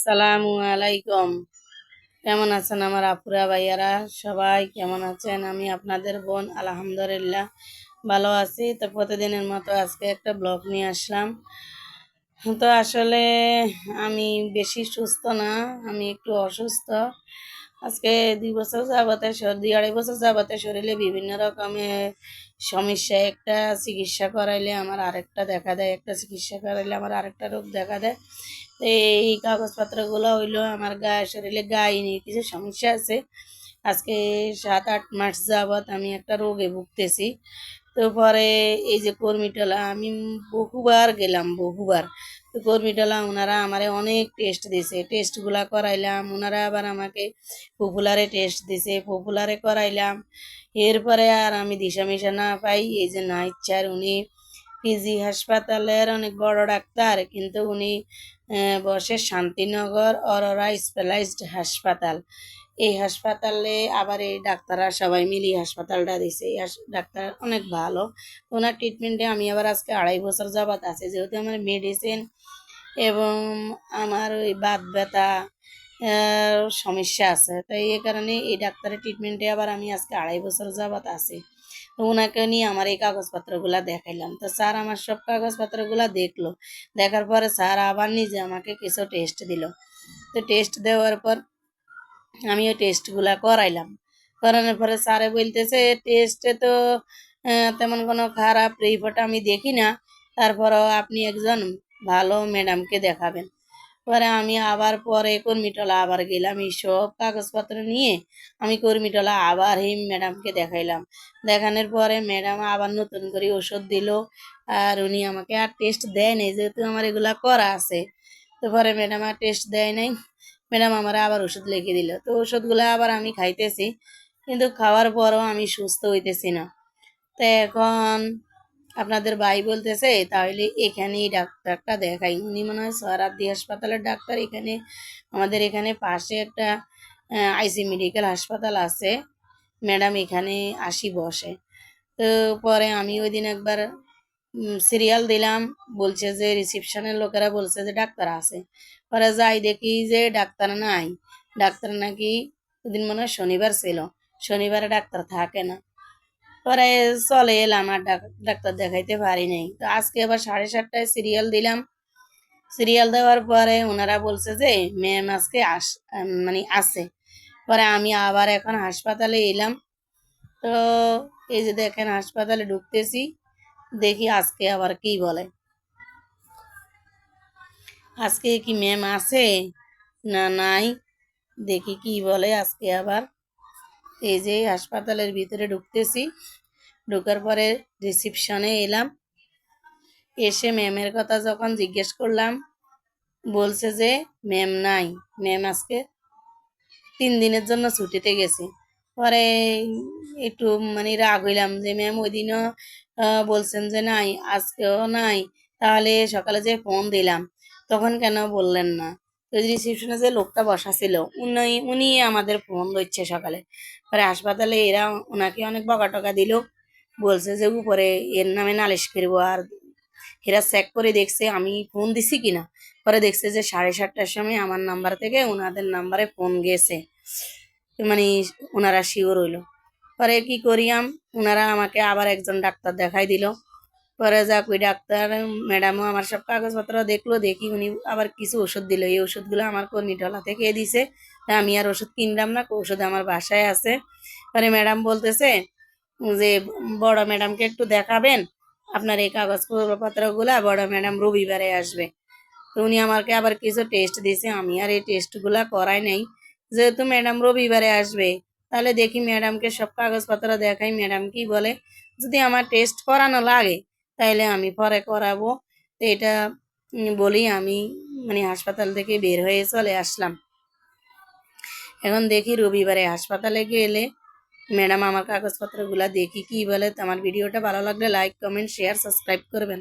সালামু আলাইকুম। কেমন আছেন আমার আপুরা ভাইয়ারা? সবাই কেমন আছেন? আমি আপনাদের বোন আলহামদুলিল্লাহ ভালো আছি। তো প্রতিদিনের মতো আজকে একটা ব্লগ নিয়ে আসলাম। তো আসলে আমি বেশি সুস্থ না, আমি একটু অসুস্থ। আজকে 2 বছর যাবতে 2.5 বছর যাবতে শরীরে বিভিন্ন রকমের সমস্যা। একটা চিকিৎসা করাইলে আমার আরেকটা দেখা দেয়, একটা চিকিৎসা করাইলে আমার আরেকটা রোগ দেখা দেয়। তো এই কাগজপত্রগুলো হইলো আমার শরীরে গায়ে নিয়ে কিছু সমস্যা আছে। আজকে 7-8 মাস যাবৎ আমি একটা রোগে ভুগতেছি। তো পরে এই যে কর্মীটলা আমি বহুবার গেলাম, বহুবার। তো কর্মীটলা ওনারা আমারে অনেক টেস্ট দিছে, টেস্টগুলা করাইলাম। ওনারা আবার আমাকে পপুলারে টেস্ট দিছে, পপুলারে করাইলাম। এরপরে আর আমি দিশামিশা না পাই, এই যে নাইট স্যার উনি পিজি হাসপাতালের অনেক বড় ডাক্তার, কিন্তু উনি বসে শান্তিনগর অরোরা স্পেশালাইজড হাসপাতাল। এই হাসপাতালে আবার এই ডাক্তাররা সবাই মিলিয়ে হাসপাতালটা দিছে। এই ডাক্তার অনেক ভালো। ওনার ট্রিটমেন্টে আমি আবার আজকে 2.5 বছর যাবৎ আছে, যেহেতু আমার মেডিসিন এবং আমার ওই বাত ব্যথা সমস্যা আছে। তাই এই কারণে এই ডাক্তারের ট্রিটমেন্টে আবার আমি আজকে 2.5 বছর যাবৎ আছি। তো ওনাকে নিয়ে আমার এই কাগজপত্রগুলা দেখাইলাম। তো স্যার আমার সব কাগজপত্রগুলা দেখলো। দেখার পরে স্যার আবার নিজে আমাকে কিছু টেস্ট দিল। তো টেস্ট দেওয়ার পর আমি ওই টেস্টগুলা করাইলাম। করানোর পরে স্যারে বলতেছে টেস্টে তো তেমন কোনো খারাপ রিপোর্ট আমি দেখি না, তারপরেও আপনি একজন ভালো ম্যাডামকে দেখাবেন। পরে আমি আবার পরে কর্মীটলা আবার গেলাম, এই সব কাগজপত্র নিয়ে আমি কর্মীটলা আবার এই ম্যাডামকে দেখাইলাম। দেখানোর পরে ম্যাডাম আবার নতুন করে ওষুধ দিল। আর উনি আমাকে আর টেস্ট দেয় নাই, যেহেতু আমার এগুলা করা আছে। তো পরে ম্যাডাম আর টেস্ট দেয় নাই, ম্যাডাম আমার আবার ওষুধ লিখে দিল। তো ওষুধগুলো আবার আমি খাইতেছি, কিন্তু খাওয়ার পরও আমি সুস্থ হইতেছি না। তো এখন আপনাদের ভাই বলতেছে তাহলে এখানেই ডাক্তারটা দেখাই। উনি মনে হয় সোহরাওয়ার্দী হাসপাতালের ডাক্তার। এখানে আমাদের এখানে পাশে একটা আইসি মেডিকেল হাসপাতাল আছে, ম্যাডাম এখানে আসি বসে। তো পরে আমি ওই দিন একবার সিরিয়াল দিলাম, বলছে যে রিসিপশনের লোকেরা বলছে যে ডাক্তার আছে। পরে যাই দেখি যে ডাক্তার নাই, ডাক্তার নাকি ওদিন মনে হয় শনিবার ছিল, শনিবারে ডাক্তার থাকে না। পরে চলে এলাম, আর ডাক্তার দেখাইতে পারি নাই। তো আজকে আবার 7:30টায় সিরিয়াল দিলাম। সিরিয়াল দেওয়ার পরে ওনারা বলছে যে ম্যাম আজকে মানে আছে। পরে আমি আবার এখন হাসপাতালে এলাম। তো এই যে দেখেন হাসপাতালে ঢুকতেছি, দেখি আজকে আবার কি বলে। আজকে কি ম্যাম আছে না নাই, দেখি কি বলে আজকে আবার। এই যে হাসপাতালের ভিতরে ঢুকতেছি, ঢোকার পরে রিসিপশনে এলাম। এসে ম্যামের কথা যখন জিজ্ঞেস করলাম, বলছে যে ম্যাম নাই, ম্যাম আজকে 3 দিনের জন্য ছুটিতে গেছে। পরে একটু মানে রাগ হইলাম যে ম্যাম ওই দিনও বলছেন যে নাই, আজকেও নাই, তাহলে সকালে যে ফোন দিলাম তখন কেন বললেন না? তো রিসিপশনে যে লোকটা বসা ছিল উনি আমাদের ফোন দিচ্ছে সকালে। পরে হাসপাতালে এরা ওনাকে অনেক বকাটকা দিল, বলছে যে উপরে এর নামে নালিশ করবো। আর এরা চেক করে দেখছে আমি ফোন দিছি কিনা। পরে দেখছে যে 7:30টার সময় আমার নাম্বার থেকে ওনাদের নাম্বারে ফোন গেছে, মানে ওনারা শিওর হইলো। পরে কি করিয়াম, ওনারা আমাকে আবার একজন ডাক্তার দেখাই দিল। পরে যাক ওই ডাক্তার ম্যাডামও আমার সব কাগজপত্র দেখলো, দেখি উনি আবার কিছু ওষুধ দিল। এই ওষুধগুলো আমার কর্মীটলা থেকে দিছে। তা আমি আর ওষুধ কিনলাম না, ওষুধ আমার বাসায় আছে। পরে ম্যাডাম বলতেছে যে বড় ম্যাডামকে একটু দেখাবেন, আপনার এই কাগজপত্রগুলা বড় ম্যাডাম রবিবারে আসবে। তো উনি আমাকে আবার কিছু টেস্ট দিয়েছে, আমি আর এই টেস্টগুলা করাই নাই। যেহেতু ম্যাডাম রবিবারে আসবে, তাহলে দেখি ম্যাডামকে সব কাগজপত্র দেখাই, ম্যাডাম কি বলে। যদি আমার টেস্ট করানো লাগে তাইলে আমি পরে করাবো। তো এটা বলি আমি মানে হাসপাতাল থেকে বের হয়ে চলে আসলাম। এখন দেখি রবিবারে হাসপাতালে গেলে ম্যাডাম আমার কাগজপত্রগুলা দেখি কি বলে। তো আমার ভিডিওটা ভালো লাগলে লাইক, কমেন্ট, শেয়ার, সাবস্ক্রাইব করবেন।